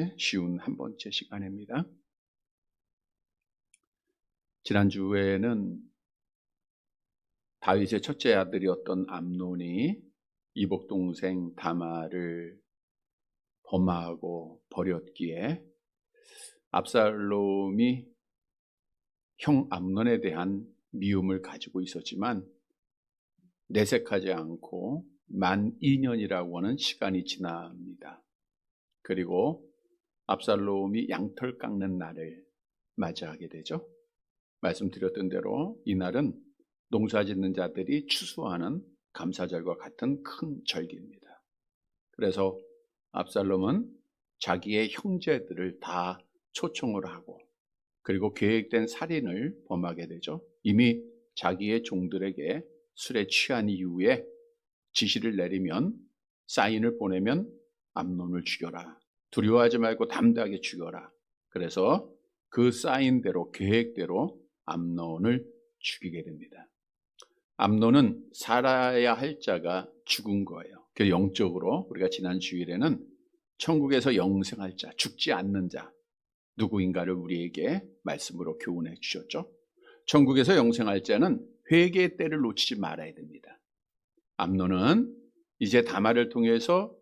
시간의 쉬운 한 번째 시간입니다. 지난주에는 다윗의 첫째 아들이었던 암논이 이복 동생 다말을 범하고 버렸기에 압살롬이 형 암논에 대한 미움을 가지고 있었지만 내색하지 않고 만 2년이라고 하는 시간이 지납니다. 그리고 압살롬이 양털 깎는 날을 맞이하게 되죠. 말씀드렸던 대로 이날은 농사짓는 자들이 추수하는 감사절과 같은 큰 절기입니다. 그래서 압살롬은 자기의 형제들을 다 초청을 하고 그리고 계획된 살인을 범하게 되죠. 이미 자기의 종들에게 술에 취한 이후에 지시를 내리면 사인을 보내면 암논을 죽여라. 두려워하지 말고 담대하게 죽여라. 그래서 그 사인대로 계획대로 암논을 죽이게 됩니다. 암논은 살아야 할 자가 죽은 거예요. 그 영적으로 우리가 지난 주일에는 천국에서 영생할 자, 죽지 않는 자 누구인가를 우리에게 말씀으로 교훈해 주셨죠. 천국에서 영생할 자는 회개의 때를 놓치지 말아야 됩니다. 암논은 이제 다말을 통해서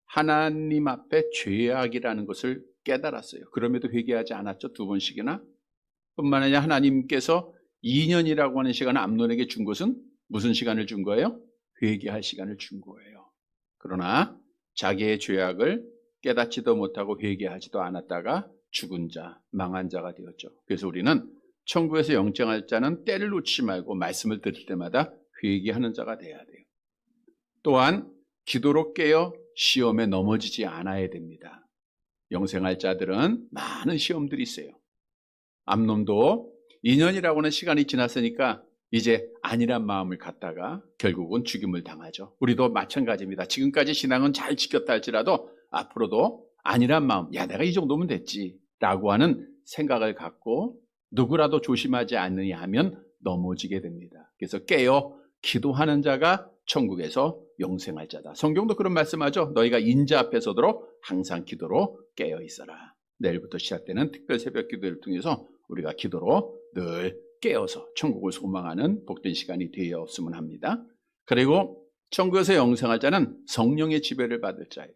하나님 앞에 죄악이라는 것을 깨달았어요. 그럼에도 회개하지 않았죠. 2번씩이나. 뿐만 아니라 하나님께서 2년이라고 하는 시간을 암논에게 준 것은 무슨 시간을 준 거예요? 회개할 시간을 준 거예요. 그러나 자기의 죄악을 깨닫지도 못하고 회개하지도 않았다가 죽은 자, 망한 자가 되었죠. 그래서 우리는 천국에서 영생할 자는 때를 놓치지 말고 말씀을 들을 때마다 회개하는 자가 돼야 돼요. 또한 기도로 깨어 시험에 넘어지지 않아야 됩니다. 영생할 자들은 많은 시험들이 있어요. 암논도 2년이라고 하는 시간이 지났으니까 이제 아니란 마음을 갖다가 결국은 죽임을 당하죠. 우리도 마찬가지입니다. 지금까지 신앙은 잘 지켰다 할지라도 앞으로도 아니란 마음, 야 내가 이 정도면 됐지 라고 하는 생각을 갖고 누구라도 조심하지 않느냐 하면 넘어지게 됩니다. 그래서 깨어 기도하는 자가 천국에서 영생할 자다. 성경도 그런 말씀하죠. 너희가 인자 앞에 서도록 항상 기도로 깨어 있어라. 내일부터 시작되는 특별 새벽 기도를 통해서 우리가 기도로 늘 깨어서 천국을 소망하는 복된 시간이 되었으면 합니다. 그리고 천국에서 영생할 자는 성령의 지배를 받을 자예요.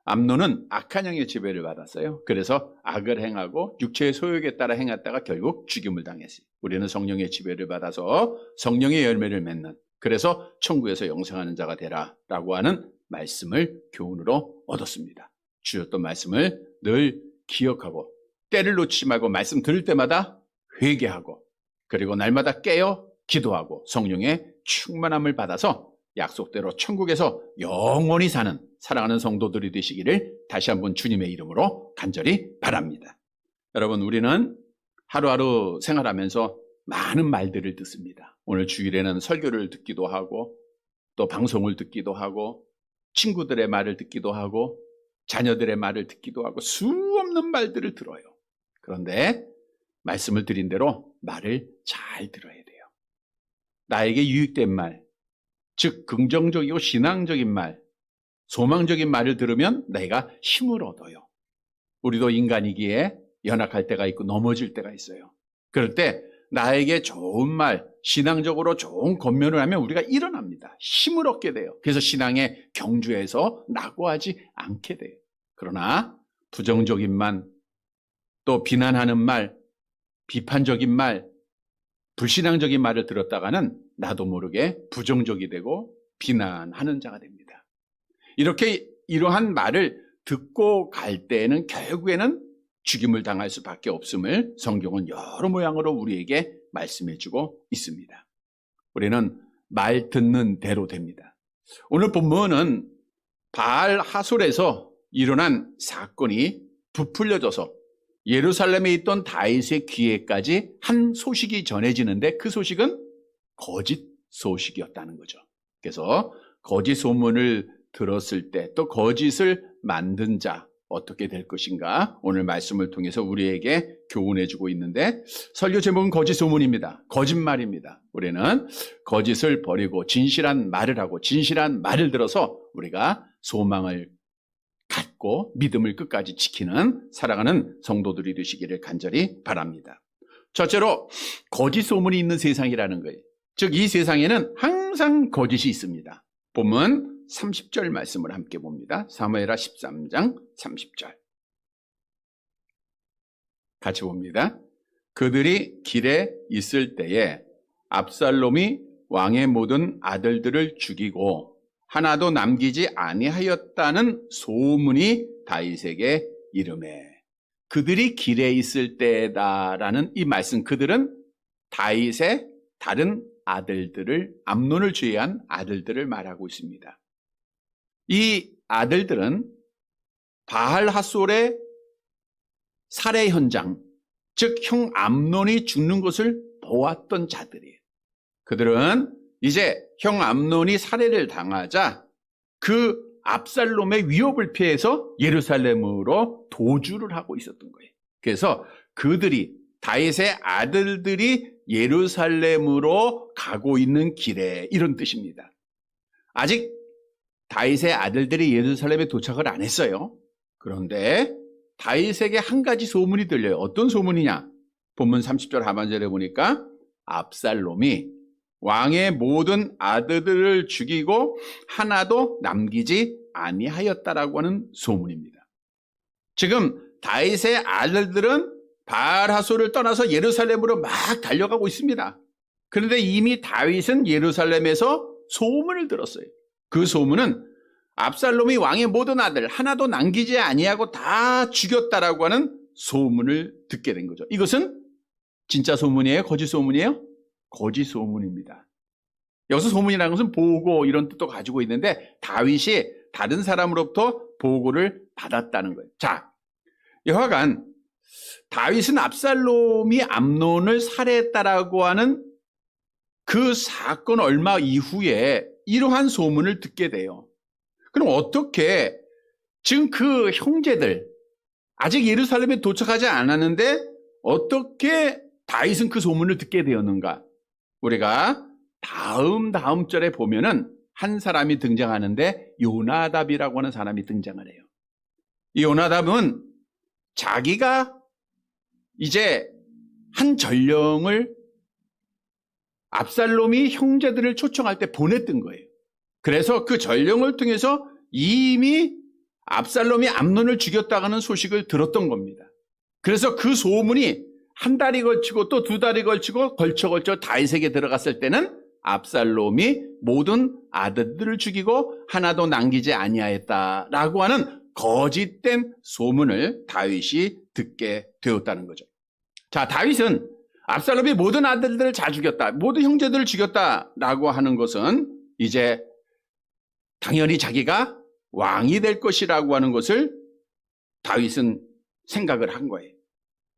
암논은 악한 영의 지배를 받았어요. 그래서 악을 행하고 육체의 소욕에 따라 행했다가 결국 죽임을 당했어요. 우리는 성령의 지배를 받아서 성령의 열매를 맺는, 그래서 천국에서 영생하는 자가 되라 라고 하는 말씀을 교훈으로 얻었습니다. 주셨던 말씀을 늘 기억하고 때를 놓치지 말고 말씀 들을 때마다 회개하고 그리고 날마다 깨어 기도하고 성령의 충만함을 받아서 약속대로 천국에서 영원히 사는 사랑하는 성도들이 되시기를 다시 한번 주님의 이름으로 간절히 바랍니다. 여러분, 우리는 하루하루 생활하면서 많은 말들을 듣습니다. 오늘 주일에는 설교를 듣기도 하고 또 방송을 듣기도 하고 친구들의 말을 듣기도 하고 자녀들의 말을 듣기도 하고 수없는 말들을 들어요. 그런데 말씀을 드린 대로 말을 잘 들어야 돼요. 나에게 유익된 말, 즉 긍정적이고 신앙적인 말, 소망적인 말을 들으면 내가 힘을 얻어요. 우리도 인간이기에 연약할 때가 있고 넘어질 때가 있어요. 그럴 때 나에게 좋은 말, 신앙적으로 좋은 권면을 하면 우리가 일어납니다. 힘을 얻게 돼요. 그래서 신앙의 경주에서 낙오하지 않게 돼요. 그러나 부정적인 말, 또 비난하는 말, 비판적인 말, 불신앙적인 말을 들었다가는 나도 모르게 부정적이 되고 비난하는 자가 됩니다. 이렇게 이러한 말을 듣고 갈 때에는 결국에는 죽임을 당할 수밖에 없음을 성경은 여러 모양으로 우리에게 말씀해주고 있습니다. 우리는 말 듣는 대로 됩니다. 오늘 본문은 바알 하솔에서 일어난 사건이 부풀려져서 예루살렘에 있던 다윗의 귀에까지 한 소식이 전해지는데 그 소식은 거짓 소식이었다는 거죠. 그래서 거짓 소문을 들었을 때 또 거짓을 만든 자 어떻게 될 것인가 오늘 말씀을 통해서 우리에게 교훈해 주고 있는데 설교 제목은 거짓 소문입니다. 거짓말입니다. 우리는 거짓을 버리고 진실한 말을 하고 진실한 말을 들어서 우리가 소망을 갖고 믿음을 끝까지 지키는 살아가는 성도들이 되시기를 간절히 바랍니다. 첫째로 거짓 소문이 있는 세상이라는 거예요. 즉 이 세상에는 항상 거짓이 있습니다. 본문 30절 말씀을 함께 봅니다. 사무엘하 13장 30절 같이 봅니다. 그들이 길에 있을 때에 압살롬이 왕의 모든 아들들을 죽이고 하나도 남기지 아니하였다는 소문이 다윗에게 이르매. 그들이 길에 있을 때다라는 이 말씀, 그들은 다윗의 다른 아들들을, 암논을 제외한 아들들을 말하고 있습니다. 이 아들들은 바알 핫솔의 살해 현장, 즉 형 암논이 죽는 것을 보았던 자들이에요. 그들은 이제 형 암논이 살해를 당하자 그 압살롬의 위협을 피해서 예루살렘으로 도주를 하고 있었던 거예요. 그래서 그들이, 다윗의 아들들이 예루살렘으로 가고 있는 길에, 이런 뜻입니다. 아직 다윗의 아들들이 예루살렘에 도착을 안 했어요. 그런데 다윗에게 한 가지 소문이 들려요. 어떤 소문이냐? 본문 30절 하반절에 보니까 압살롬이 왕의 모든 아들들을 죽이고 하나도 남기지 아니하였다라고 하는 소문입니다. 지금 다윗의 아들들은 바알 핫솔을 떠나서 예루살렘으로 막 달려가고 있습니다. 그런데 이미 다윗은 예루살렘에서 소문을 들었어요. 그 소문은 압살롬이 왕의 모든 아들 하나도 남기지 아니하고 다 죽였다라고 하는 소문을 듣게 된 거죠. 이것은 진짜 소문이에요? 거짓 소문이에요? 거짓 소문입니다. 여기서 소문이라는 것은 보고 이런 뜻도 가지고 있는데 다윗이 다른 사람으로부터 보고를 받았다는 거예요. 자, 여하간 다윗은 압살롬이 암논을 살해했다라고 하는 그 사건 얼마 이후에 이러한 소문을 듣게 돼요. 그럼 어떻게 지금 그 형제들 아직 예루살렘에 도착하지 않았는데 어떻게 다윗은 그 소문을 듣게 되었는가? 우리가 다음 절에 보면은 한 사람이 등장하는데 요나답이라고 하는 사람이 등장을 해요. 이 요나답은 자기가 이제 한 전령을 압살롬이 형제들을 초청할 때 보냈던 거예요. 그래서 그 전령을 통해서 이미 압살롬이 암논을 죽였다고 하는 소식을 들었던 겁니다. 그래서 그 소문이 한 달이 걸치고 또 두 달이 걸치고 걸쳐 다윗에게 들어갔을 때는 압살롬이 모든 아들들을 죽이고 하나도 남기지 아니하였다라고 하는 거짓된 소문을 다윗이 듣게 되었다는 거죠. 자, 다윗은 압살롬이 모든 아들들을 다 죽였다, 모든 형제들을 죽였다라고 하는 것은 이제 당연히 자기가 왕이 될 것이라고 하는 것을 다윗은 생각을 한 거예요.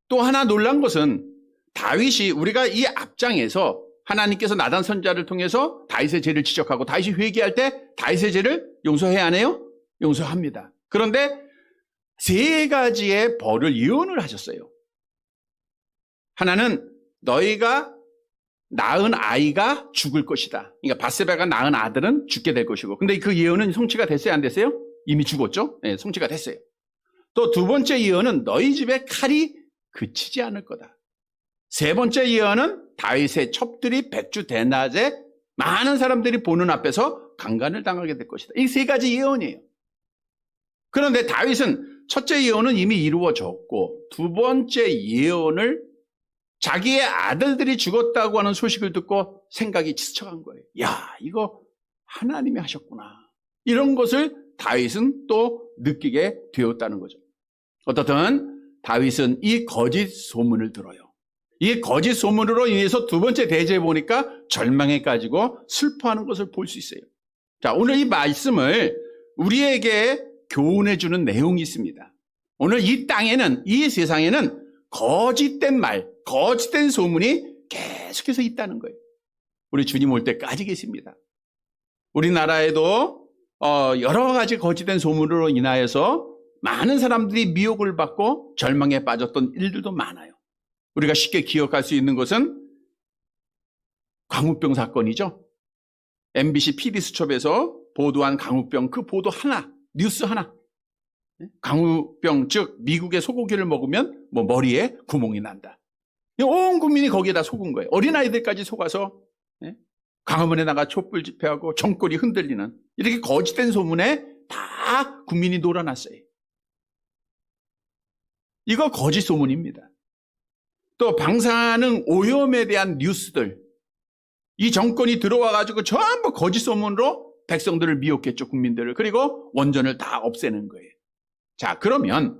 또 하나 놀란 것은 다윗이, 우리가 이 앞장에서 하나님께서 나단 선지자를 통해서 다윗의 죄를 지적하고 다윗이 회개할 때 다윗의 죄를 용서해야 하네요? 용서합니다. 그런데 세 가지의 벌을 예언을 하셨어요. 하나는 너희가 낳은 아이가 죽을 것이다. 그러니까 밧세바가 낳은 아들은 죽게 될 것이고, 근데 그 예언은 성취가 됐어요, 안 됐어요? 이미 죽었죠? 네, 성취가 됐어요. 또 두 번째 예언은 너희 집에 칼이 그치지 않을 거다. 세 번째 예언은 다윗의 첩들이 백주 대낮에 많은 사람들이 보는 앞에서 강간을 당하게 될 것이다. 이 세 가지 예언이에요. 그런데 다윗은 첫째 예언은 이미 이루어졌고 두 번째 예언을 자기의 아들들이 죽었다고 하는 소식을 듣고 생각이 지쳐간 거예요. 야, 이거 하나님이 하셨구나. 이런 것을 다윗은 또 느끼게 되었다는 거죠. 어떻든 다윗은 이 거짓 소문을 들어요. 이 거짓 소문으로 인해서 두 번째 대제에 보니까 절망에 빠지고 슬퍼하는 것을 볼 수 있어요. 자, 오늘 이 말씀을 우리에게 교훈해 주는 내용이 있습니다. 오늘 이 땅에는, 이 세상에는 거짓된 말, 거짓된 소문이 계속해서 있다는 거예요. 우리 주님 올 때까지 계십니다. 우리나라에도 여러 가지 거짓된 소문으로 인하여서 많은 사람들이 미혹을 받고 절망에 빠졌던 일들도 많아요. 우리가 쉽게 기억할 수 있는 것은 광우병 사건이죠. MBC PD수첩에서 보도한 광우병 그 보도 하나, 뉴스 하나. 광우병, 즉 미국의 소고기를 먹으면 뭐 머리에 구멍이 난다. 온 국민이 거기에다 속은 거예요. 어린아이들까지 속아서 광화문에다가 촛불 집회하고 정권이 흔들리는 이렇게 거짓된 소문에 다 국민이 놀아났어요. 이거 거짓 소문입니다. 또 방사능 오염에 대한 뉴스들, 이 정권이 들어와가지고 전부 거짓 소문으로 백성들을 미혹했죠, 국민들을. 그리고 원전을 다 없애는 거예요. 자, 그러면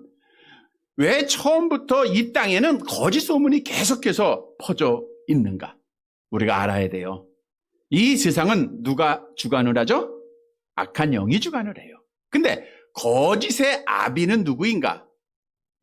왜 처음부터 이 땅에는 거짓 소문이 계속해서 퍼져 있는가? 우리가 알아야 돼요. 이 세상은 누가 주관을 하죠? 악한 영이 주관을 해요. 근데 거짓의 아비는 누구인가?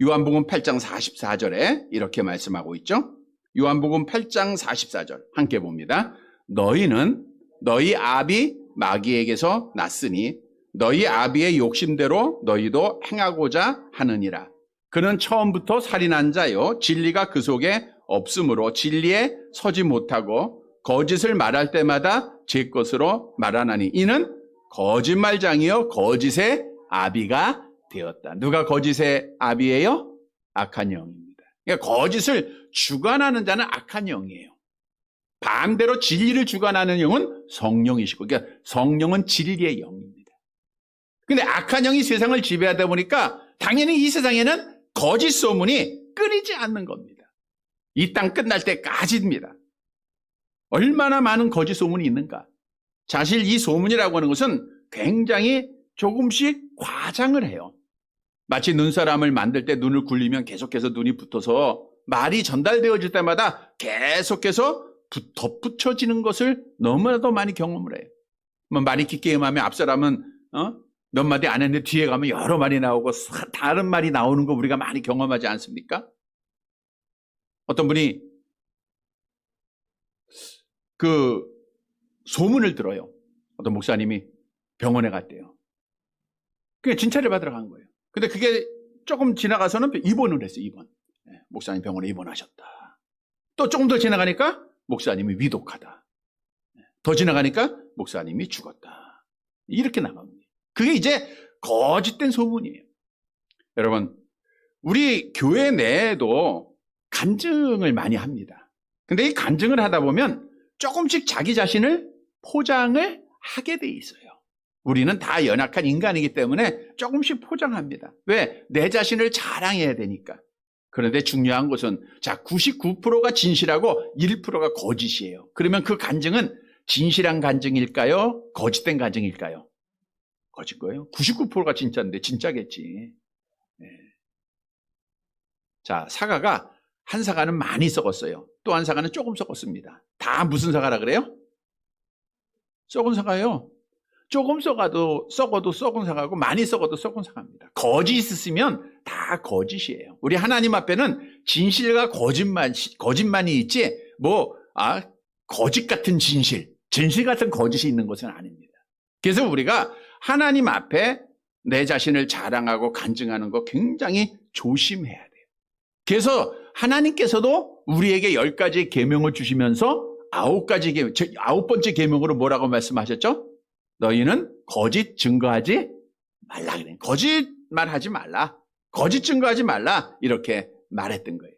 요한복음 8장 44절에 이렇게 말씀하고 있죠. 요한복음 8장 44절 함께 봅니다. 너희는 너희 아비 마귀에게서 났으니 너희 아비의 욕심대로 너희도 행하고자 하느니라. 그는 처음부터 살인한 자요 진리가 그 속에 없으므로 진리에 서지 못하고 거짓을 말할 때마다 제 것으로 말하나니 이는 거짓말장이요 거짓의 아비가 되었다. 누가 거짓의 아비예요? 악한 영입니다. 그러니까 거짓을 주관하는 자는 악한 영이에요. 반대로 진리를 주관하는 영은 성령이시고, 그러니까 성령은 진리의 영입니다. 근데 악한 영이 세상을 지배하다 보니까 당연히 이 세상에는 거짓 소문이 끊이지 않는 겁니다. 이 땅 끝날 때까지입니다. 얼마나 많은 거짓 소문이 있는가? 사실 이 소문이라고 하는 것은 굉장히 조금씩 과장을 해요. 마치 눈사람을 만들 때 눈을 굴리면 계속해서 눈이 붙어서 말이 전달되어질 때마다 계속해서 덧붙여지는 것을 너무나도 많이 경험을 해요. 뭐 말잇기 게임하면 앞사람은 몇 마디 안 했는데 뒤에 가면 여러 말이 나오고 다른 말이 나오는 거 우리가 많이 경험하지 않습니까? 어떤 분이 그 소문을 들어요. 어떤 목사님이 병원에 갔대요. 그냥 진찰을 받으러 간 거예요. 근데 그게 조금 지나가서는 입원을 했어요. 입원. 목사님 병원에 입원하셨다. 또 조금 더 지나가니까 목사님이 위독하다. 더 지나가니까 목사님이 죽었다. 이렇게 나갑니다. 그게 이제 거짓된 소문이에요. 여러분, 우리 교회 내에도 간증을 많이 합니다. 근데 이 간증을 하다 보면 조금씩 자기 자신을 포장을 하게 돼 있어요. 우리는 다 연약한 인간이기 때문에 조금씩 포장합니다. 왜? 내 자신을 자랑해야 되니까. 그런데 중요한 것은 99%가 진실하고 1%가 거짓이에요. 그러면 그 간증은 진실한 간증일까요? 거짓된 간증일까요? 거짓 거예요. 99%가 진짜인데 진짜겠지. 네. 자, 사과가 한 사과는 많이 썩었어요. 또 한 사과는 조금 썩었습니다. 다 무슨 사과라 그래요? 썩은 사과예요. 조금 썩어도 썩은 사과고 많이 썩어도 썩은 사과입니다. 거짓이 있으면 다 거짓이에요. 우리 하나님 앞에는 진실과 거짓만이 있지 거짓 같은 진실 같은 거짓이 있는 것은 아닙니다. 그래서 우리가 하나님 앞에 내 자신을 자랑하고 간증하는 거 굉장히 조심해야 돼요. 그래서 하나님께서도 우리에게 10가지 계명을 주시면서 9번째 계명으로 뭐라고 말씀하셨죠? 너희는 거짓 증거하지 말라 그래요. 거짓말하지 말라. 거짓 증거하지 말라. 이렇게 말했던 거예요.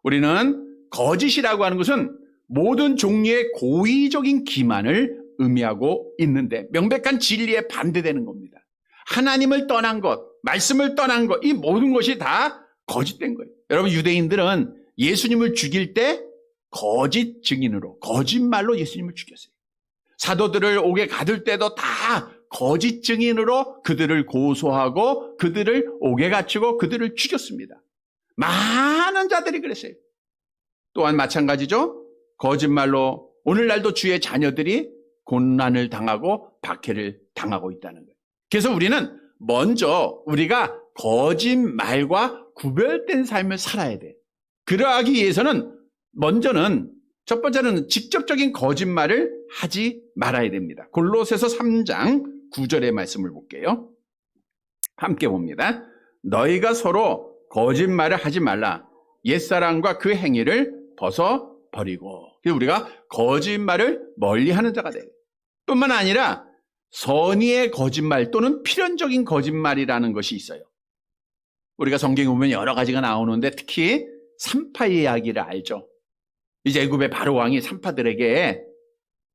우리는 거짓이라고 하는 것은 모든 종류의 고의적인 기만을 의미하고 있는데 명백한 진리에 반대되는 겁니다. 하나님을 떠난 것, 말씀을 떠난 것, 이 모든 것이 다 거짓된 거예요. 여러분, 유대인들은 예수님을 죽일 때 거짓 증인으로, 거짓말로 예수님을 죽였어요. 사도들을 옥에 가둘 때도 다 거짓 증인으로 그들을 고소하고 그들을 옥에 갇히고 그들을 죽였습니다. 많은 자들이 그랬어요. 또한 마찬가지죠. 거짓말로 오늘날도 주의 자녀들이 고난을 당하고 박해를 당하고 있다는 거예요. 그래서 우리는 먼저 우리가 거짓말과 구별된 삶을 살아야 돼. 그러하기 위해서는 첫 번째는 직접적인 거짓말을 하지 말아야 됩니다. 골로새서 3장 9절의 말씀을 볼게요. 함께 봅니다. 너희가 서로 거짓말을 하지 말라. 옛사람과 그 행위를 벗어버리고. 우리가 거짓말을 멀리하는 자가 돼요. 뿐만 아니라 선의의 거짓말 또는 필연적인 거짓말이라는 것이 있어요. 우리가 성경에 보면 여러 가지가 나오는데 특히 산파 이야기를 알죠. 이제 애굽의 바로 왕이 산파들에게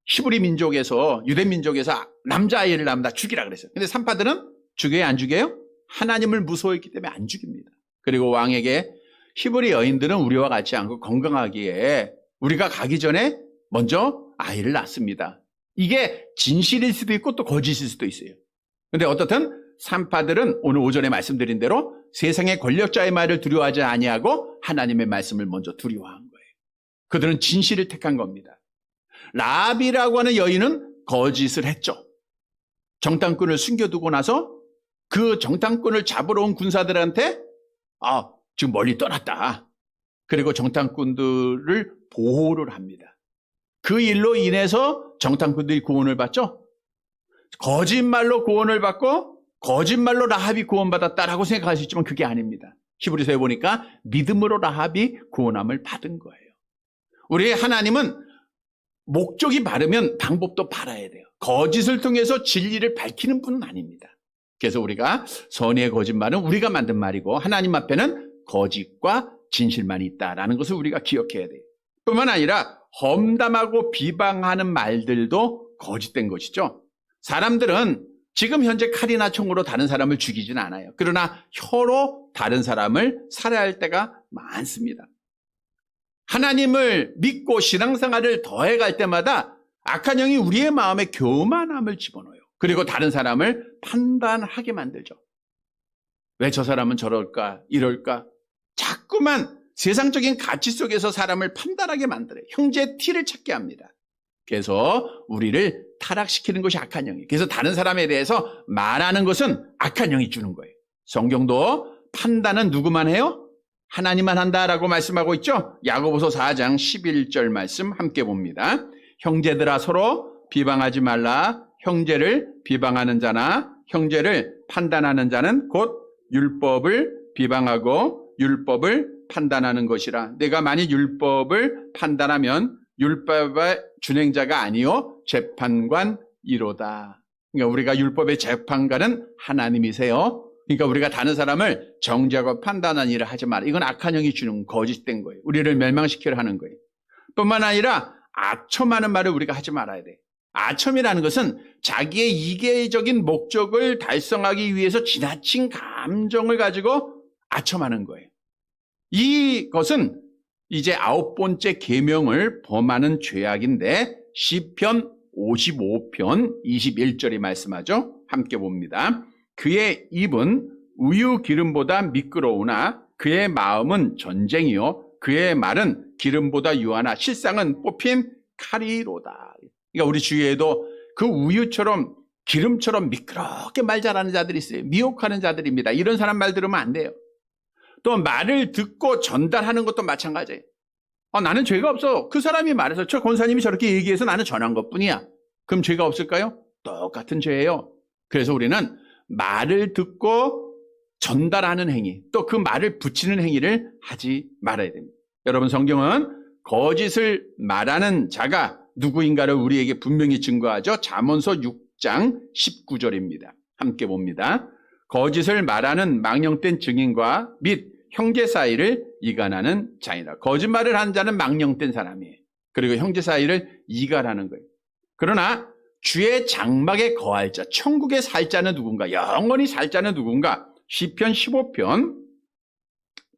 히브리 민족에서 유대 민족에서 남자아이를 낳으면 다 죽이라 그랬어요. 근데 산파들은 죽여요, 안 죽여요? 하나님을 무서워했기 때문에 안 죽입니다. 그리고 왕에게 히브리 여인들은 우리와 같지 않고 건강하기에 우리가 가기 전에 먼저 아이를 낳습니다. 이게 진실일 수도 있고 또 거짓일 수도 있어요. 근데 어떻든 산파들은 오늘 오전에 말씀드린 대로 세상의 권력자의 말을 두려워하지 아니하고 하나님의 말씀을 먼저 두려워한 거예요. 그들은 진실을 택한 겁니다. 라합이라고 하는 여인은 거짓을 했죠. 정탐꾼을 숨겨두고 나서 그 정탐꾼을 잡으러 온 군사들한테 지금 멀리 떠났다. 그리고 정탐꾼들을 보호를 합니다. 그 일로 인해서 정탐꾼들이 구원을 받죠. 거짓말로 구원을 받고 거짓말로 라합이 구원받았다라고 생각할 수 있지만 그게 아닙니다. 히브리서에 보니까 믿음으로 라합이 구원함을 받은 거예요. 우리 하나님은 목적이 바르면 방법도 바라야 돼요. 거짓을 통해서 진리를 밝히는 분은 아닙니다. 그래서 우리가 선의의 거짓말은 우리가 만든 말이고 하나님 앞에는 거짓과 진실만 있다라는 것을 우리가 기억해야 돼요. 뿐만 아니라 험담하고 비방하는 말들도 거짓된 것이죠. 사람들은 지금 현재 칼이나 총으로 다른 사람을 죽이진 않아요. 그러나 혀로 다른 사람을 살해할 때가 많습니다. 하나님을 믿고 신앙생활을 더해갈 때마다 악한 영이 우리의 마음에 교만함을 집어넣어요. 그리고 다른 사람을 판단하게 만들죠. 왜 저 사람은 저럴까 이럴까 자꾸만 세상적인 가치 속에서 사람을 판단하게 만들어요. 형제 티를 찾게 합니다. 그래서 우리를 타락시키는 것이 악한 영이에요. 그래서 다른 사람에 대해서 말하는 것은 악한 영이 주는 거예요. 성경도 판단은 누구만 해요? 하나님만 한다라고 말씀하고 있죠. 야고보서 4장 11절 말씀 함께 봅니다. 형제들아 서로 비방하지 말라. 형제를 비방하는 자나 형제를 판단하는 자는 곧 율법을 비방하고 율법을 판단하는 것이라. 내가 만일 율법을 판단하면 율법의 준행자가 아니요 재판관이로다. 그러니까 우리가 율법의 재판관은 하나님이세요. 그러니까 우리가 다른 사람을 정죄하고 판단하는 일을 하지 마라. 이건 악한 영이 주는 거짓된 거예요. 우리를 멸망시키려 하는 거예요. 뿐만 아니라 아첨하는 말을 우리가 하지 말아야 돼. 아첨이라는 것은 자기의 이계적인 목적을 달성하기 위해서 지나친 감정을 가지고 아첨하는 거예요. 이것은 이제 9번째 계명을 범하는 죄악인데 시편 55편 21절이 말씀하죠. 함께 봅니다. 그의 입은 우유 기름보다 미끄러우나 그의 마음은 전쟁이요 그의 말은 기름보다 유하나 실상은 뽑힌 칼이로다. 그러니까 우리 주위에도 그 우유처럼 기름처럼 미끄럽게 말 잘하는 자들이 있어요. 미혹하는 자들입니다. 이런 사람 말 들으면 안 돼요. 또 말을 듣고 전달하는 것도 마찬가지예요. 나는 죄가 없어. 그 사람이 말해서 저 권사님이 저렇게 얘기해서 나는 전한 것뿐이야. 그럼 죄가 없을까요? 똑같은 죄예요. 그래서 우리는 말을 듣고 전달하는 행위, 또 그 말을 붙이는 행위를 하지 말아야 됩니다. 여러분, 성경은 거짓을 말하는 자가 누구인가를 우리에게 분명히 증거하죠. 잠언서 6장 19절입니다. 함께 봅니다. 거짓을 말하는 망령된 증인과 및 형제 사이를 이간하는 자이라. 거짓말을 하는 자는 망령된 사람이에요. 그리고 형제 사이를 이간하는 거예요. 그러나 주의 장막에 거할 자, 천국에 살 자는 누군가, 영원히 살 자는 누군가. 시편 15편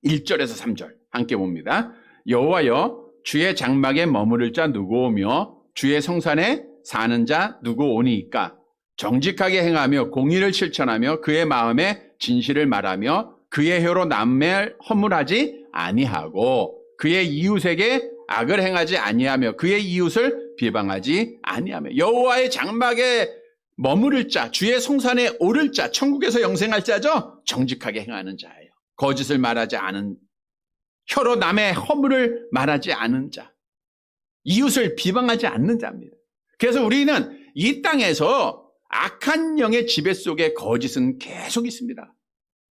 1절에서 3절 함께 봅니다. 여호와여 주의 장막에 머무를 자 누구 오며 주의 성산에 사는 자 누구 오니이까. 정직하게 행하며 공의를 실천하며 그의 마음에 진실을 말하며 그의 혀로 남의 허물하지 아니하고 그의 이웃에게 악을 행하지 아니하며 그의 이웃을 비방하지 아니하며. 여호와의 장막에 머무를 자, 주의 성산에 오를 자, 천국에서 영생할 자죠. 정직하게 행하는 자예요. 거짓을 말하지 않은, 혀로 남의 허물을 말하지 않은 자, 이웃을 비방하지 않는 자입니다. 그래서 우리는 이 땅에서 악한 영의 지배 속에 거짓은 계속 있습니다.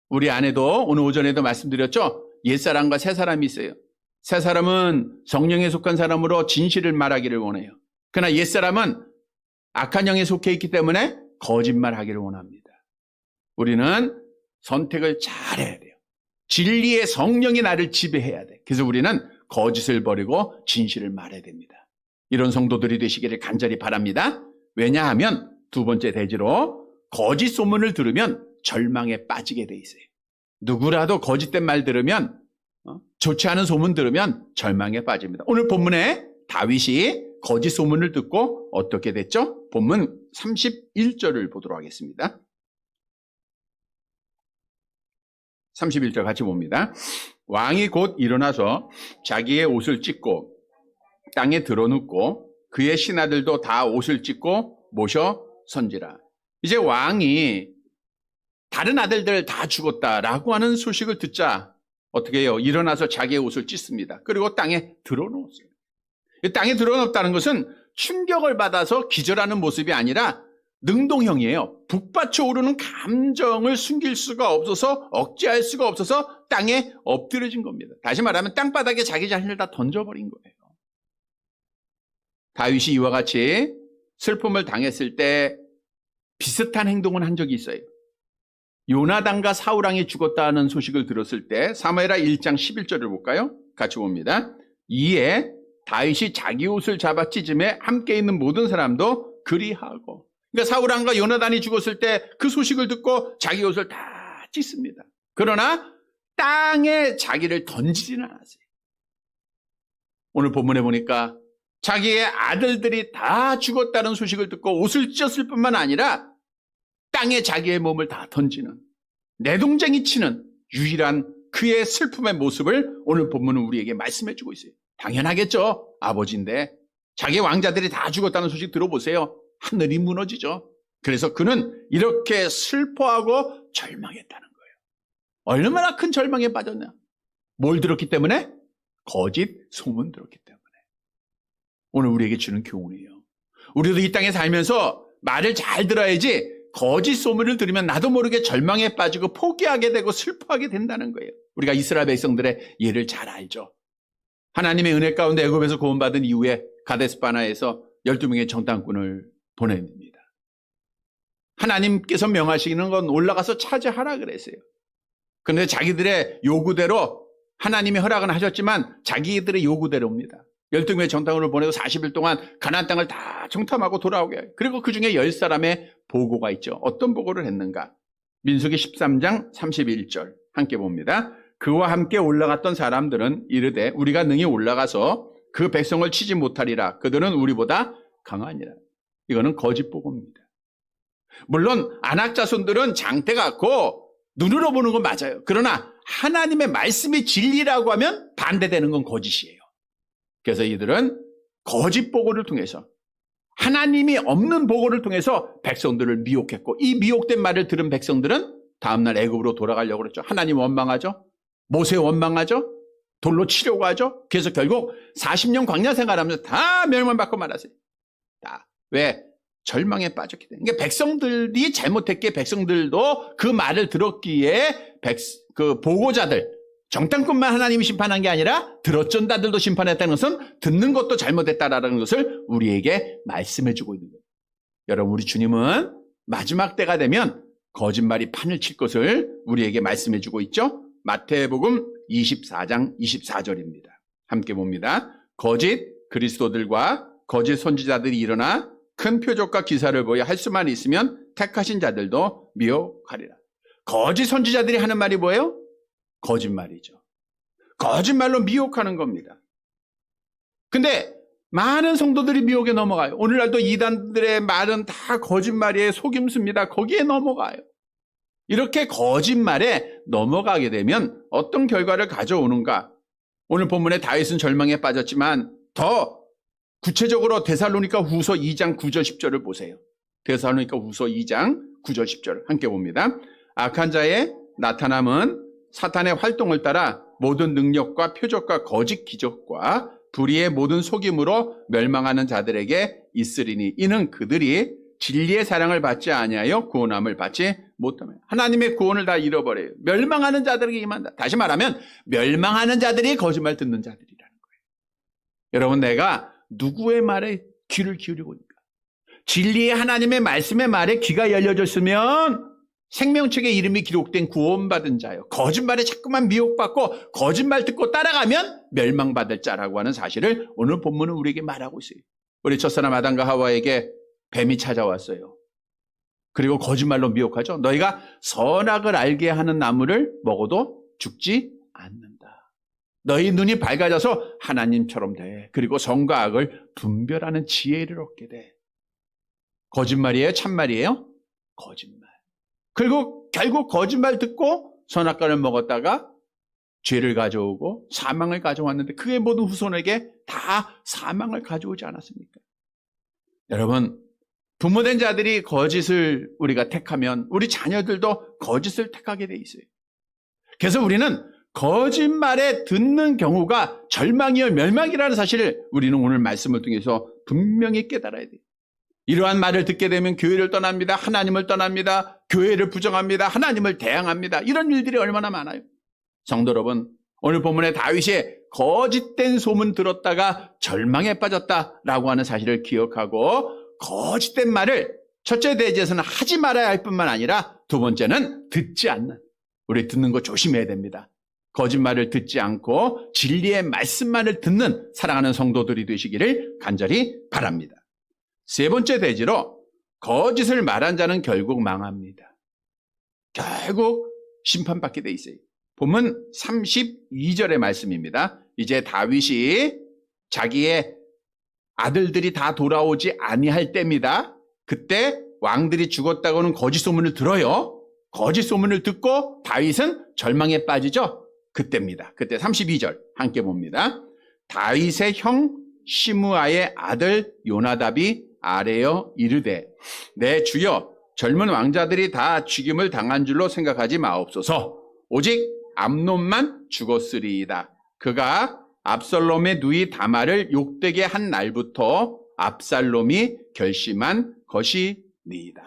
우리 안에도 오늘 오전에도 말씀드렸죠. 옛사람과 새사람이 있어요. 새사람은 성령에 속한 사람으로 진실을 말하기를 원해요. 그러나 옛사람은 악한 영에 속해 있기 때문에 거짓말하기를 원합니다. 우리는 선택을 잘해야 돼요. 진리의 성령이 나를 지배해야 돼. 그래서 우리는 거짓을 버리고 진실을 말해야 됩니다. 이런 성도들이 되시기를 간절히 바랍니다. 왜냐하면 두 번째 대지로 거짓 소문을 들으면 절망에 빠지게 돼 있어요. 누구라도 거짓된 말 들으면 좋지 않은 소문 들으면 절망에 빠집니다. 오늘 본문에 다윗이 거짓 소문을 듣고 어떻게 됐죠? 본문 31절을 보도록 하겠습니다. 31절 같이 봅니다. 왕이 곧 일어나서 자기의 옷을 찢고 땅에 드러눕고 그의 신하들도 다 옷을 찢고 모셔 선지라. 이제 왕이 다른 아들들 다 죽었다라고 하는 소식을 듣자 어떻게 해요? 일어나서 자기의 옷을 찢습니다. 그리고 땅에 드러놓았어요. 땅에 드러놓았다는 것은 충격을 받아서 기절하는 모습이 아니라 능동형이에요. 북받쳐 오르는 감정을 숨길 수가 없어서 억제할 수가 없어서 땅에 엎드려진 겁니다. 다시 말하면 땅바닥에 자기 자신을 다 던져버린 거예요. 다윗이 이와 같이 슬픔을 당했을 때 비슷한 행동을 한 적이 있어요. 요나단과 사울왕이 죽었다는 소식을 들었을 때 사무엘하 1장 11절을 볼까요? 같이 봅니다. 이에 다윗이 자기 옷을 잡아 찢음에 함께 있는 모든 사람도 그리하고. 그러니까 사울왕과 요나단이 죽었을 때 그 소식을 듣고 자기 옷을 다 찢습니다. 그러나 땅에 자기를 던지지는 않았어요. 오늘 본문에 보니까 자기의 아들들이 다 죽었다는 소식을 듣고 옷을 찢었을 뿐만 아니라 땅에 자기의 몸을 다 던지는, 내동쟁이 치는 유일한 그의 슬픔의 모습을 오늘 본문은 우리에게 말씀해 주고 있어요. 당연하겠죠. 아버지인데 자기 왕자들이 다 죽었다는 소식 들어보세요. 하늘이 무너지죠. 그래서 그는 이렇게 슬퍼하고 절망했다는 거예요. 얼마나 큰 절망에 빠졌냐. 뭘 들었기 때문에? 거짓 소문 들었기 때문에. 오늘 우리에게 주는 교훈이에요. 우리도 이 땅에 살면서 말을 잘 들어야지 거짓 소문을 들으면 나도 모르게 절망에 빠지고 포기하게 되고 슬퍼하게 된다는 거예요. 우리가 이스라엘 백성들의 예를 잘 알죠. 하나님의 은혜 가운데 애굽에서 구원받은 이후에 가데스바나에서 12명의 정탐꾼을 보냅니다. 하나님께서 명하시는 건 올라가서 차지하라 그랬어요. 그런데 자기들의 요구대로 하나님의 허락은 하셨지만 자기들의 요구대로입니다. 12명의 정탐꾼을 보내고 40일 동안 가나안 땅을 다 정탐하고 돌아오게 해요. 그리고 그 중에 10사람의 보고가 있죠. 어떤 보고를 했는가? 민수기 13장 31절 함께 봅니다. 그와 함께 올라갔던 사람들은 이르되 우리가 능히 올라가서 그 백성을 치지 못하리라. 그들은 우리보다 강하니라. 이거는 거짓 보고입니다. 물론 아낙 자손들은 장대 같고 눈으로 보는 건 맞아요. 그러나 하나님의 말씀이 진리라고 하면 반대되는 건 거짓이에요. 그래서 이들은 거짓 보고를 통해서 하나님이 없는 보고를 통해서 백성들을 미혹했고 이 미혹된 말을 들은 백성들은 다음날 애굽으로 돌아가려고 그랬죠. 하나님 원망하죠. 모세 원망하죠. 돌로 치려고 하죠. 그래서 결국 40년 광야 생활하면서 다 멸망받고 말았어요. 다. 왜? 절망에 빠졌기 때문에. 그러니까 백성들이 잘못했기에 백성들도 그 말을 들었기에 그 보고자들, 정탐꾼만 하나님이 심판한 게 아니라 들어전다들도 심판했다는 것은 듣는 것도 잘못했다라는 것을 우리에게 말씀해 주고 있는 거예요. 여러분, 우리 주님은 마지막 때가 되면 거짓말이 판을 칠 것을 우리에게 말씀해 주고 있죠. 마태복음 24장 24절입니다. 함께 봅니다. 거짓 그리스도들과 거짓 선지자들이 일어나 큰 표적과 기사를 보여 할 수만 있으면 택하신 자들도 미혹하리라. 거짓 선지자들이 하는 말이 뭐예요? 거짓말이죠. 거짓말로 미혹하는 겁니다. 근데 많은 성도들이 미혹에 넘어가요. 오늘날도 이단들의 말은 다 거짓말이에요. 속임수입니다. 거기에 넘어가요. 이렇게 거짓말에 넘어가게 되면 어떤 결과를 가져오는가? 오늘 본문에 다윗은 절망에 빠졌지만 더 구체적으로 데살로니가 후서 2장 9절 10절을 보세요. 데살로니가 후서 2장 9절 10절 함께 봅니다. 악한 자의 나타남은 사탄의 활동을 따라 모든 능력과 표적과 거짓 기적과 불의의 모든 속임으로 멸망하는 자들에게 있으리니 이는 그들이 진리의 사랑을 받지 아니하여 구원함을 받지 못하며 하나님의 구원을 다 잃어버려요. 멸망하는 자들에게 임한다. 다시 말하면 멸망하는 자들이 거짓말 듣는 자들이라는 거예요. 여러분, 내가 누구의 말에 귀를 기울이고 있는가? 진리의 하나님의 말씀의 말에 귀가 열려졌으면 생명책에 이름이 기록된 구원받은 자요. 거짓말에 자꾸만 미혹받고 거짓말 듣고 따라가면 멸망받을 자라고 하는 사실을 오늘 본문은 우리에게 말하고 있어요. 우리 첫사람 아담과 하와에게 뱀이 찾아왔어요. 그리고 거짓말로 미혹하죠. 너희가 선악을 알게 하는 나무를 먹어도 죽지 않는다. 너희 눈이 밝아져서 하나님처럼 돼. 그리고 선과 악을 분별하는 지혜를 얻게 돼. 거짓말이에요? 참말이에요? 거짓말. 그리고 결국 거짓말 듣고 선악과를 먹었다가 죄를 가져오고 사망을 가져왔는데 그게 모든 후손에게 다 사망을 가져오지 않았습니까? 여러분, 부모된 자들이 거짓을 우리가 택하면 우리 자녀들도 거짓을 택하게 돼 있어요. 그래서 우리는 거짓말에 듣는 경우가 절망이요 멸망이라는 사실을 우리는 오늘 말씀을 통해서 분명히 깨달아야 돼요. 이러한 말을 듣게 되면 교회를 떠납니다. 하나님을 떠납니다. 교회를 부정합니다. 하나님을 대항합니다. 이런 일들이 얼마나 많아요. 성도 여러분, 오늘 본문에 다윗이 거짓된 소문 들었다가 절망에 빠졌다라고 하는 사실을 기억하고 거짓된 말을 첫째 대지에서는 하지 말아야 할 뿐만 아니라 두 번째는 듣지 않는, 우리 듣는 거 조심해야 됩니다. 거짓말을 듣지 않고 진리의 말씀만을 듣는 사랑하는 성도들이 되시기를 간절히 바랍니다. 세 번째 대지로 거짓을 말한 자는 결국 망합니다. 결국 심판받게 돼 있어요. 본문 32절의 말씀입니다. 이제 다윗이 자기의 아들들이 다 돌아오지 아니할 때입니다. 그때 왕들이 죽었다고는 거짓 소문을 들어요. 거짓 소문을 듣고 다윗은 절망에 빠지죠. 그때입니다. 그때 32절 함께 봅니다. 다윗의 형 시므아의 아들 요나답이 아뢰어 이르되 내 주여 젊은 왕자들이 다 죽임을 당한 줄로 생각하지 마옵소서. 오직 암논만 죽었으리이다. 그가 압살롬의 누이 다말을 욕되게 한 날부터 압살롬이 결심한 것이니이다.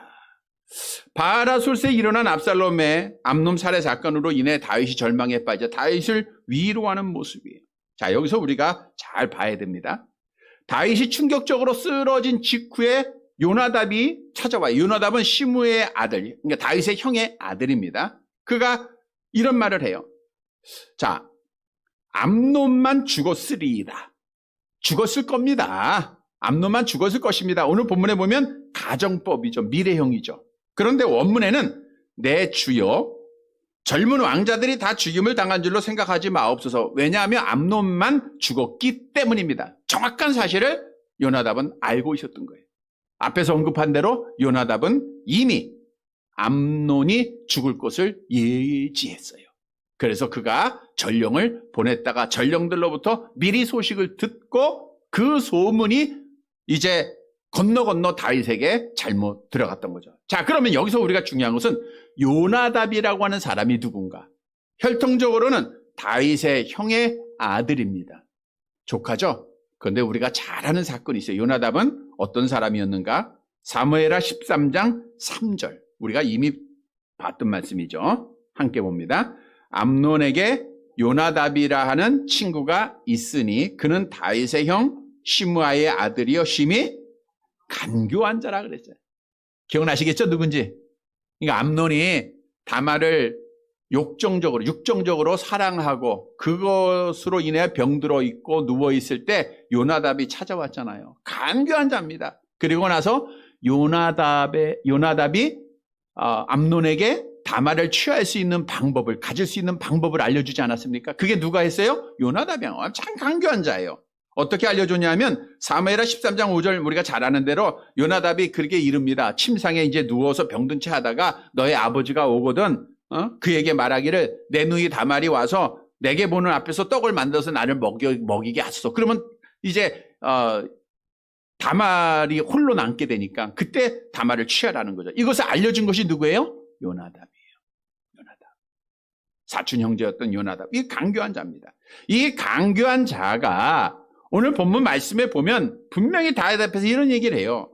바라솔스에 일어난 압살롬의 암논 살해 사건으로 인해 다윗이 절망에 빠져 다윗을 위로하는 모습이에요. 자, 여기서 우리가 잘 봐야 됩니다. 다윗이 충격적으로 쓰러진 직후에 요나답이 찾아와요. 요나답은 시므의 아들, 그러니까 다윗의 형의 아들입니다. 그가 이런 말을 해요. 자, 암논만 죽었으리이다. 죽었을 겁니다. 암논만 죽었을 것입니다. 오늘 본문에 보면 가정법이죠. 미래형이죠. 그런데 원문에는 내 주여 젊은 왕자들이 다 죽임을 당한 줄로 생각하지 마옵소서. 왜냐하면 암논만 죽었기 때문입니다. 정확한 사실을 요나답은 알고 있었던 거예요. 앞에서 언급한 대로 요나답은 이미 암논이 죽을 것을 예지했어요. 그래서 그가 전령을 보냈다가 전령들로부터 미리 소식을 듣고 그 소문이 이제 건너 다윗에게 잘못 들어갔던 거죠. 자, 그러면 여기서 우리가 중요한 것은 요나답이라고 하는 사람이 누군가? 혈통적으로는 다윗의 형의 아들입니다. 조카죠? 그런데 우리가 잘 아는 사건이 있어요. 요나답은 어떤 사람이었는가? 사무엘하 13장 3절. 우리가 이미 봤던 말씀이죠. 함께 봅니다. 암논에게 요나답이라 하는 친구가 있으니 그는 다윗의 형 시므아의 아들이요 심히 간교한 자라 그랬어요. 기억나시겠죠? 누군지? 그러니까 암논이 다말을 육정적으로 사랑하고 그것으로 인해 병들어 있고 누워 있을 때 요나답이 찾아왔잖아요. 간교한 자입니다. 그리고 나서 요나답이 암논에게 다말을 취할 수 있는 방법을, 가질 수 있는 방법을 알려주지 않았습니까? 그게 누가 했어요? 요나답이요. 참 간교한 자예요. 어떻게 알려줬냐면 사무엘하 13장 5절 우리가 잘 아는 대로 요나답이 그렇게 이릅니다. 침상에 이제 누워서 병든 채 하다가 너의 아버지가 오거든 그에게 말하기를 내 누이 다말이 와서 내게 보는 앞에서 떡을 만들어서 나를 먹이게 하소서. 그러면 이제 다말이 홀로 남게 되니까 그때 다말을 취하라는 거죠. 이것을 알려준 것이 누구예요? 요나답이에요. 요나답. 사촌 형제였던 요나답. 이 간교한 자입니다. 이 간교한 자가 오늘 본문 말씀에 보면 분명히 다윗 앞에서 이런 얘기를 해요.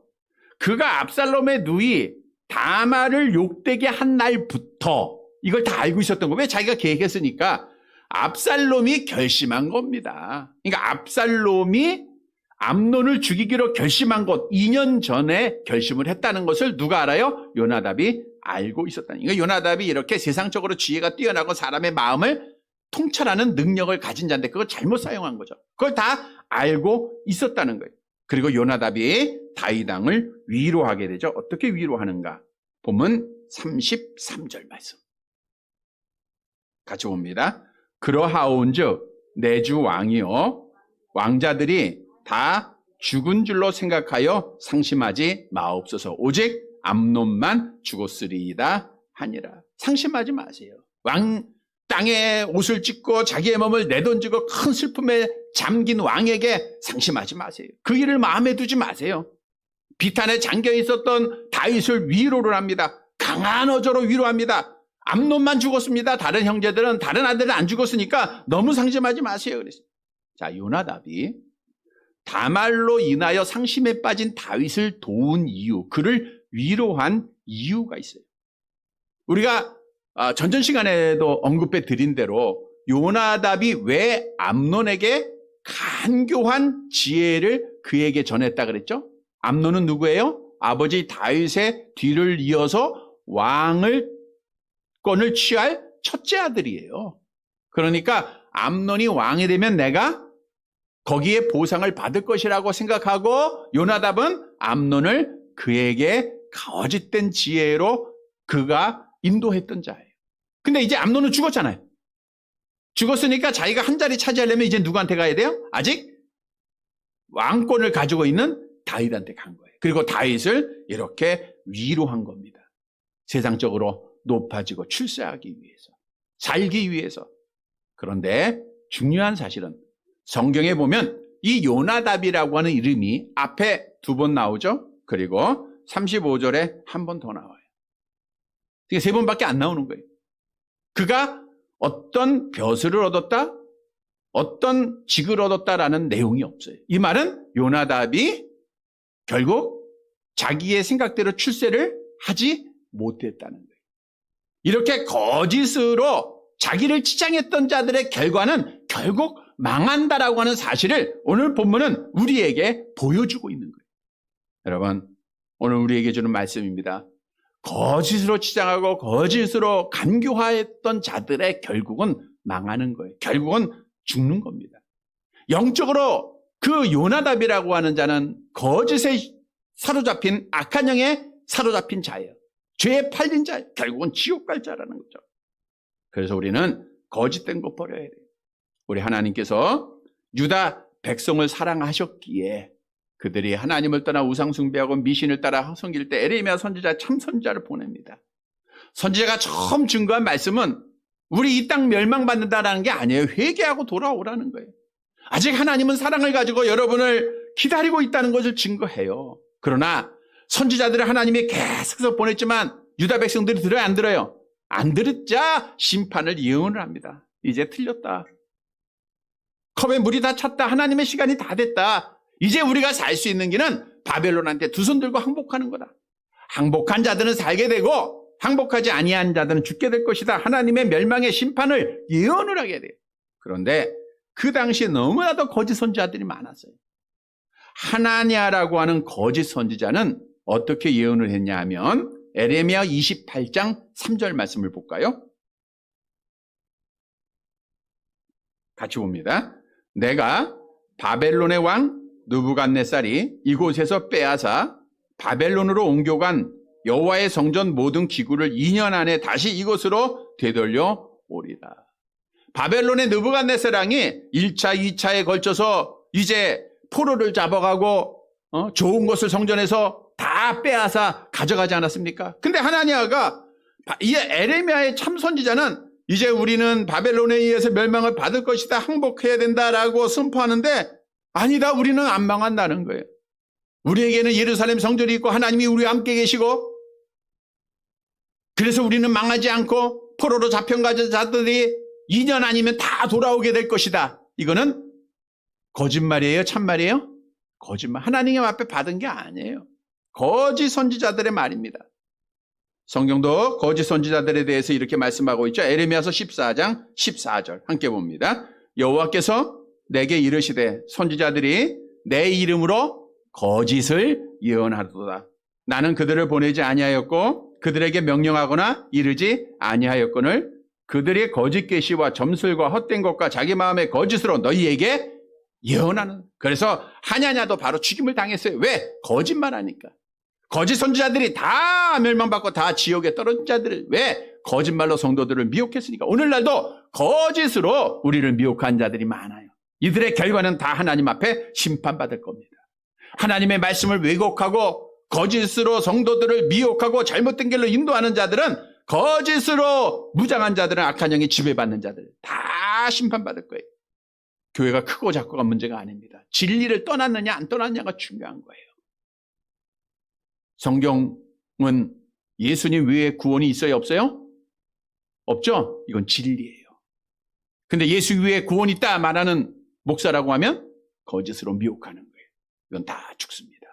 그가 압살롬의 누이 다말을 욕되게 한 날부터 이걸 다 알고 있었던 거예요. 왜? 자기가 계획했으니까. 압살롬이 결심한 겁니다. 그러니까 압살롬이 암논을 죽이기로 결심한 것 2년 전에 결심을 했다는 것을 누가 알아요? 요나답이 알고 있었다니. 그러니까 요나답이 이렇게 세상적으로 지혜가 뛰어나고 사람의 마음을 통찰하는 능력을 가진 자인데 그걸 잘못 사용한 거죠. 그걸 다 알고 있었다는 거예요. 그리고 요나답이 다윗 왕을 위로하게 되죠. 어떻게 위로하는가? 보면 33절 말씀. 같이 봅니다. 그러하온즉 내 주 왕이여 왕자들이 다 죽은 줄로 생각하여 상심하지 마옵소서. 오직 암논만 죽었으리이다 하니라. 상심하지 마세요. 왕 땅에 옷을 찢고 자기의 몸을 내던지고 큰 슬픔에 잠긴 왕에게 상심하지 마세요. 그 일을 마음에 두지 마세요. 비탄에 잠겨 있었던 다윗을 위로를 합니다. 강한 어조로 위로합니다. 암논만 죽었습니다. 다른 형제들은, 다른 아들은 안 죽었으니까 너무 상심하지 마세요. 그랬어요. 자, 요나답이 다말로 인하여 상심에 빠진 다윗을 도운 이유, 그를 위로한 이유가 있어요. 우리가 전전 시간에도 언급해 드린 대로 요나답이 왜 암논에게 간교한 지혜를 그에게 전했다 그랬죠? 암논은 누구예요? 아버지 다윗의 뒤를 이어서 왕권을 취할 첫째 아들이에요. 그러니까 암논이 왕이 되면 내가 거기에 보상을 받을 것이라고 생각하고 요나답은 암논을 그에게 거짓된 지혜로 그가 인도했던 자예요. 근데 이제 암논은 죽었잖아요. 죽었으니까 자기가 한 자리 차지하려면 이제 누구한테 가야 돼요? 아직 왕권을 가지고 있는 다윗한테 간 거예요. 그리고 다윗을 이렇게 위로한 겁니다. 세상적으로 높아지고 출세하기 위해서, 살기 위해서. 그런데 중요한 사실은 성경에 보면 이 요나답이라고 하는 이름이 앞에 2번 나오죠. 그리고 35절에 한 번 더 나와요. 그게 3번밖에 안 나오는 거예요. 그가 어떤 벼슬을 얻었다, 어떤 직을 얻었다라는 내용이 없어요. 이 말은 요나답이 결국 자기의 생각대로 출세를 하지 못했다는 거예요. 이렇게 거짓으로 자기를 치장했던 자들의 결과는 결국 망한다라고 하는 사실을 오늘 본문은 우리에게 보여주고 있는 거예요. 여러분, 오늘 우리에게 주는 말씀입니다. 거짓으로 치장하고 거짓으로 간교화했던 자들의 결국은 망하는 거예요. 결국은 죽는 겁니다. 영적으로 그 요나답이라고 하는 자는 거짓에 사로잡힌 악한 영에 사로잡힌 자예요. 죄에 팔린 자예요. 결국은 지옥 갈 자라는 거죠. 그래서 우리는 거짓된 거 버려야 돼요. 우리 하나님께서 유다 백성을 사랑하셨기에 그들이 하나님을 떠나 우상 숭배하고 미신을 따라 섬길 때 에레미야 선지자 참 선지자를 보냅니다. 선지자가 처음 증거한 말씀은 우리 이 땅 멸망받는다라는 게 아니에요. 회개하고 돌아오라는 거예요. 아직 하나님은 사랑을 가지고 여러분을 기다리고 있다는 것을 증거해요. 그러나 선지자들을 하나님이 계속해서 보냈지만 유다 백성들이 들어요, 안 들어요? 안 들었자 심판을 예언을 합니다. 이제 틀렸다. 컵에 물이 다 찼다. 하나님의 시간이 다 됐다. 이제 우리가 살 수 있는 길은 바벨론한테 두 손 들고 항복하는 거다. 항복한 자들은 살게 되고 항복하지 아니한 자들은 죽게 될 것이다. 하나님의 멸망의 심판을 예언을 하게 돼요. 그런데 그 당시에 너무나도 거짓 선지자들이 많았어요. 하나냐라고 하는 거짓 선지자는 어떻게 예언을 했냐 하면 에레미야 28장 3절 말씀을 볼까요? 같이 봅니다. 내가 바벨론의 왕 느부갓네살이 이곳에서 빼앗아 바벨론으로 옮겨간 여호와의 성전 모든 기구를 2년 안에 다시 이곳으로 되돌려 오리라. 바벨론의 느부갓네살 왕이 1차, 2차에 걸쳐서 이제 포로를 잡아가고 좋은 것을 성전에서 다 빼앗아 가져가지 않았습니까? 근데 하나냐가 이 에레미야의 참 선지자는 이제 우리는 바벨론에 의해서 멸망을 받을 것이다, 항복해야 된다라고 선포하는데 아니다, 우리는 안 망한다는 거예요. 우리에게는 예루살렘 성전이 있고 하나님이 우리와 함께 계시고 그래서 우리는 망하지 않고 포로로 잡혀간 자들이 2년 아니면 다 돌아오게 될 것이다. 이거는 거짓말이에요? 참말이에요? 거짓말. 하나님 앞에 받은 게 아니에요. 거짓 선지자들의 말입니다. 성경도 거짓 선지자들에 대해서 이렇게 말씀하고 있죠. 에레미야서 14장 14절 함께 봅니다. 여호와께서 내게 이르시되 선지자들이 내 이름으로 거짓을 예언하도다. 나는 그들을 보내지 아니하였고 그들에게 명령하거나 이르지 아니하였거늘 그들의 거짓 계시와 점술과 헛된 것과 자기 마음의 거짓으로 너희에게 예언하는. 그래서 하냐냐도 바로 죽임을 당했어요. 왜? 거짓말하니까. 거짓 선지자들이 다 멸망받고 다 지옥에 떨어진 자들을 왜? 거짓말로 성도들을 미혹했으니까. 오늘날도 거짓으로 우리를 미혹한 자들이 많아요. 이들의 결과는 다 하나님 앞에 심판받을 겁니다. 하나님의 말씀을 왜곡하고 거짓으로 성도들을 미혹하고 잘못된 길로 인도하는 자들은, 거짓으로 무장한 자들은 악한 영에 지배받는 자들 다 심판받을 거예요. 교회가 크고 작고가 문제가 아닙니다. 진리를 떠났느냐 안 떠났느냐가 중요한 거예요. 성경은 예수님 외에 구원이 있어요 없어요? 없죠? 이건 진리예요. 근데 예수 외에 구원이 있다 말하는 목사라고 하면 거짓으로 미혹하는 거예요. 이건 다 죽습니다.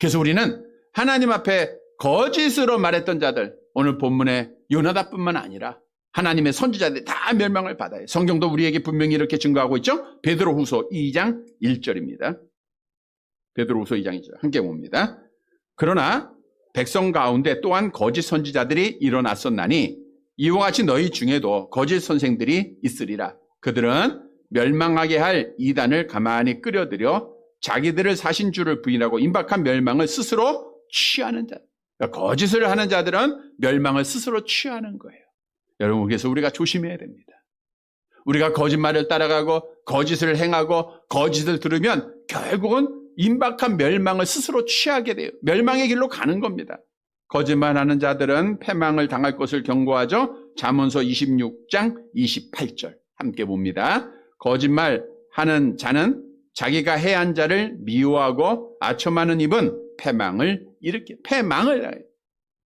그래서 우리는 하나님 앞에 거짓으로 말했던 자들, 오늘 본문의 요나답뿐만 아니라 하나님의 선지자들이 다 멸망을 받아요. 성경도 우리에게 분명히 이렇게 증거하고 있죠. 베드로후서 2장 1절입니다. 베드로후서 2장 1절 함께 봅니다. 그러나 백성 가운데 또한 거짓 선지자들이 일어났었나니 이와 같이 너희 중에도 거짓 선생들이 있으리라. 그들은 멸망하게 할 이단을 가만히 끌어들여 자기들을 사신 줄을 부인하고 임박한 멸망을 스스로 취하는 자. 그러니까 거짓을 하는 자들은 멸망을 스스로 취하는 거예요. 여러분, 그래서 우리가 조심해야 됩니다. 우리가 거짓말을 따라가고 거짓을 행하고 거짓을 들으면 결국은 임박한 멸망을 스스로 취하게 돼요. 멸망의 길로 가는 겁니다. 거짓말하는 자들은 패망을 당할 것을 경고하죠. 잠언서 26장 28절 함께 봅니다. 거짓말하는 자는 자기가 해한 자를 미워하고 아첨하는 입은 패망을 일으켜. 패망을.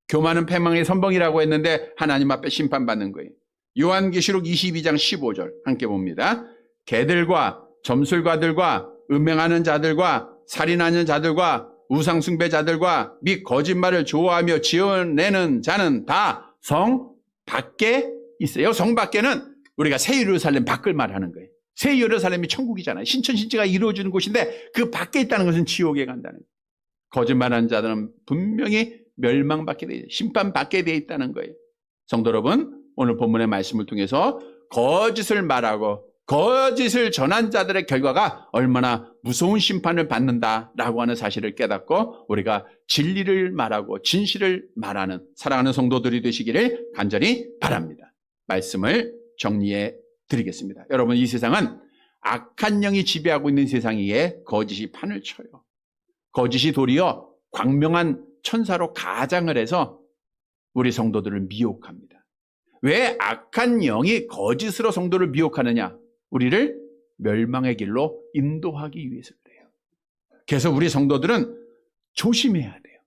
교만은 패망의 선봉이라고 했는데 하나님 앞에 심판받는 거예요. 요한계시록 22장 15절 함께 봅니다. 개들과 점술가들과 음행하는 자들과 살인하는 자들과 우상숭배자들과 및 거짓말을 좋아하며 지어내는 자는 다 성 밖에 있어요. 성 밖에는 우리가 새 예루살렘 밖을 말하는 거예요. 새 예루살렘이 천국이잖아요. 신천신지가 이루어지는 곳인데 그 밖에 있다는 것은 지옥에 간다는 거예요. 거짓말하는 자들은 분명히 멸망받게 돼 있어요. 심판받게 돼 있다는 거예요. 성도 여러분, 오늘 본문의 말씀을 통해서 거짓을 말하고 거짓을 전한 자들의 결과가 얼마나 무서운 심판을 받는다라고 하는 사실을 깨닫고 우리가 진리를 말하고 진실을 말하는 사랑하는 성도들이 되시기를 간절히 바랍니다. 말씀을 정리해 드리겠습니다. 여러분, 이 세상은 악한 영이 지배하고 있는 세상이기에 거짓이 판을 쳐요. 거짓이 도리어 광명한 천사로 가장을 해서 우리 성도들을 미혹합니다. 왜 악한 영이 거짓으로 성도를 미혹하느냐? 우리를 멸망의 길로 인도하기 위해서 그래요. 그래서 우리 성도들은 조심해야 돼요.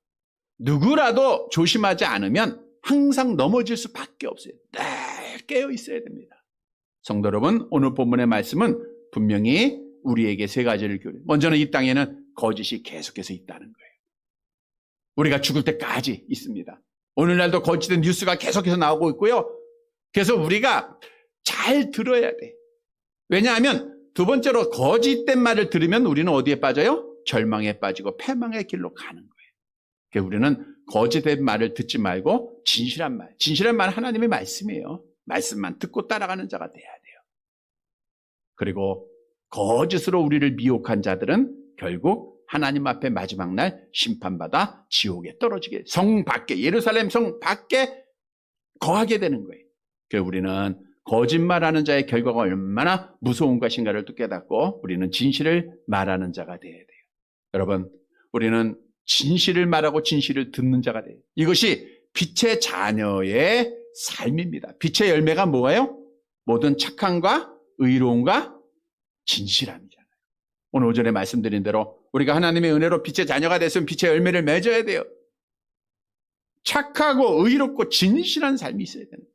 누구라도 조심하지 않으면 항상 넘어질 수밖에 없어요. 늘 깨어 있어야 됩니다. 성도 여러분, 오늘 본문의 말씀은 분명히 우리에게 세 가지를 교훈해요. 먼저는 이 땅에는 거짓이 계속해서 있다는 거예요. 우리가 죽을 때까지 있습니다. 오늘날도 거짓된 뉴스가 계속해서 나오고 있고요. 그래서 우리가 잘 들어야 돼. 왜냐하면 두 번째로 거짓된 말을 들으면 우리는 어디에 빠져요? 절망에 빠지고 패망의 길로 가는 거예요. 그래서 우리는 거짓된 말을 듣지 말고 진실한 말 하나님의 말씀이에요. 말씀만 듣고 따라가는 자가 돼야 돼요. 그리고 거짓으로 우리를 미혹한 자들은 결국 하나님 앞에 마지막 날 심판받아 지옥에 떨어지게, 성 밖에, 예루살렘 성 밖에 거하게 되는 거예요. 그래서 우리는 거짓말하는 자의 결과가 얼마나 무서운 것인가를 또 깨닫고 우리는 진실을 말하는 자가 되어야 돼요. 여러분, 우리는 진실을 말하고 진실을 듣는 자가 돼요. 이것이 빛의 자녀의 삶입니다. 빛의 열매가 뭐예요? 모든 착함과 의로움과 진실함이잖아요. 오늘 오전에 말씀드린 대로 우리가 하나님의 은혜로 빛의 자녀가 됐으면 빛의 열매를 맺어야 돼요. 착하고 의롭고 진실한 삶이 있어야 되는 거예요.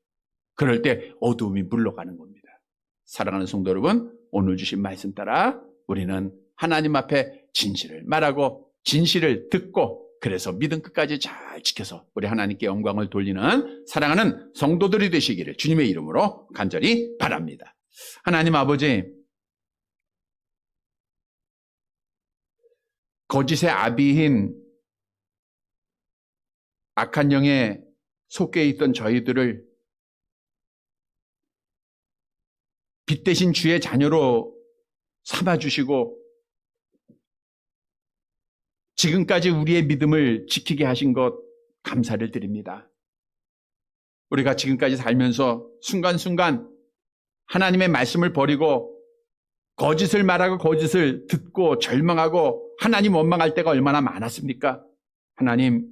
그럴 때 어두움이 물러가는 겁니다. 사랑하는 성도 여러분, 오늘 주신 말씀 따라 우리는 하나님 앞에 진실을 말하고 진실을 듣고 그래서 믿음 끝까지 잘 지켜서 우리 하나님께 영광을 돌리는 사랑하는 성도들이 되시기를 주님의 이름으로 간절히 바랍니다. 하나님 아버지, 거짓의 아비인 악한 영에 속해 있던 저희들을 빛 대신 주의 자녀로 삼아주시고 지금까지 우리의 믿음을 지키게 하신 것 감사를 드립니다. 우리가 지금까지 살면서 순간순간 하나님의 말씀을 버리고 거짓을 말하고 거짓을 듣고 절망하고 하나님 원망할 때가 얼마나 많았습니까? 하나님,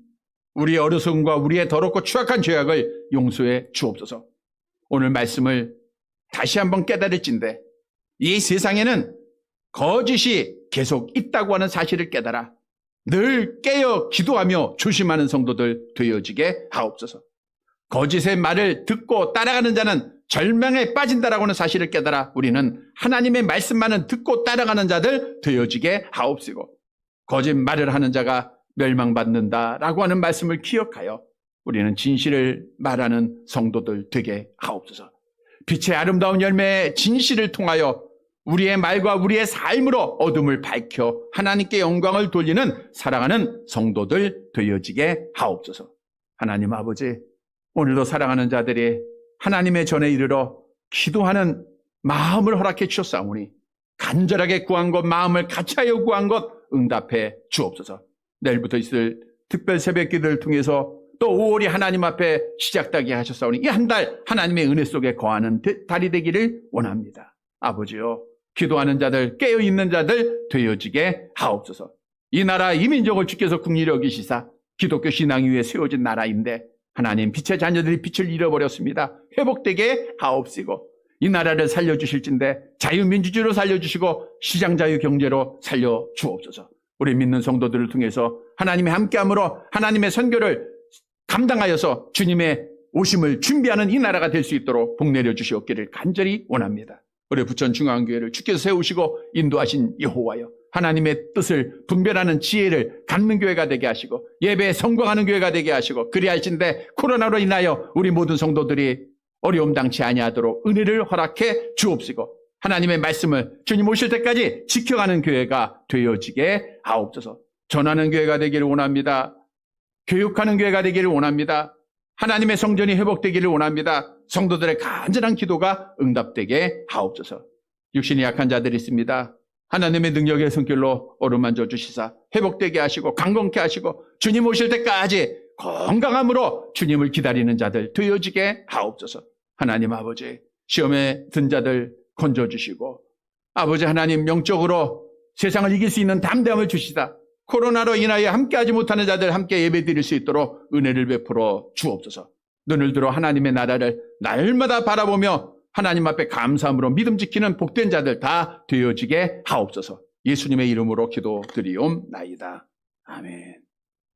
우리의 어리석음과 우리의 더럽고 추악한 죄악을 용서해 주옵소서. 오늘 말씀을 다시 한번 깨달을진데 이 세상에는 거짓이 계속 있다고 하는 사실을 깨달아 늘 깨어 기도하며 조심하는 성도들 되어지게 하옵소서. 거짓의 말을 듣고 따라가는 자는 절망에 빠진다라고 하는 사실을 깨달아 우리는 하나님의 말씀만은 듣고 따라가는 자들 되어지게 하옵시고, 거짓말을 하는 자가 멸망받는다라고 하는 말씀을 기억하여 우리는 진실을 말하는 성도들 되게 하옵소서. 빛의 아름다운 열매의 진실을 통하여 우리의 말과 우리의 삶으로 어둠을 밝혀 하나님께 영광을 돌리는 사랑하는 성도들 되어지게 하옵소서. 하나님 아버지, 오늘도 사랑하는 자들이 하나님의 전에 이르러 기도하는 마음을 허락해 주셨사오니 간절하게 구한 것, 마음을 같이하여 구한 것 응답해 주옵소서. 내일부터 있을 특별 새벽 기도를 통해서 또 5월이 하나님 앞에 시작되게 하셨사오니 이 한 달 하나님의 은혜 속에 거하는 달이 되기를 원합니다. 아버지요, 기도하는 자들, 깨어있는 자들 되어지게 하옵소서. 이 나라, 이 민족을 주께서 긍휼히 여기시사 기독교 신앙 위에 세워진 나라인데 하나님, 빛의 자녀들이 빛을 잃어버렸습니다. 회복되게 하옵시고 이 나라를 살려주실진데 자유민주주의로 살려주시고 시장자유 경제로 살려주옵소서. 우리 믿는 성도들을 통해서 하나님의 함께함으로 하나님의 선교를 감당하여서 주님의 오심을 준비하는 이 나라가 될 수 있도록 복내려 주시옵기를 간절히 원합니다. 우리 부천 중앙교회를 주께서 세우시고 인도하신 여호와여, 하나님의 뜻을 분별하는 지혜를 갖는 교회가 되게 하시고 예배에 성공하는 교회가 되게 하시고, 그리할진대 코로나로 인하여 우리 모든 성도들이 어려움 당치 아니하도록 은혜를 허락해 주옵시고 하나님의 말씀을 주님 오실 때까지 지켜가는 교회가 되어지게 하옵소서. 전하는 교회가 되기를 원합니다. 교육하는 교회가 되기를 원합니다. 하나님의 성전이 회복되기를 원합니다. 성도들의 간절한 기도가 응답되게 하옵소서. 육신이 약한 자들이 있습니다. 하나님의 능력의 손길로 어루만져 주시사 회복되게 하시고 강건케 하시고 주님 오실 때까지 건강함으로 주님을 기다리는 자들 되어지게 하옵소서. 하나님 아버지, 시험에 든 자들 건져주시고 아버지 하나님, 영적으로 세상을 이길 수 있는 담대함을 주시다 코로나로 인하여 함께하지 못하는 자들 함께 예배드릴 수 있도록 은혜를 베풀어 주옵소서. 눈을 들어 하나님의 나라를 날마다 바라보며 하나님 앞에 감사함으로 믿음 지키는 복된 자들 다 되어지게 하옵소서. 예수님의 이름으로 기도드리옵나이다. 아멘.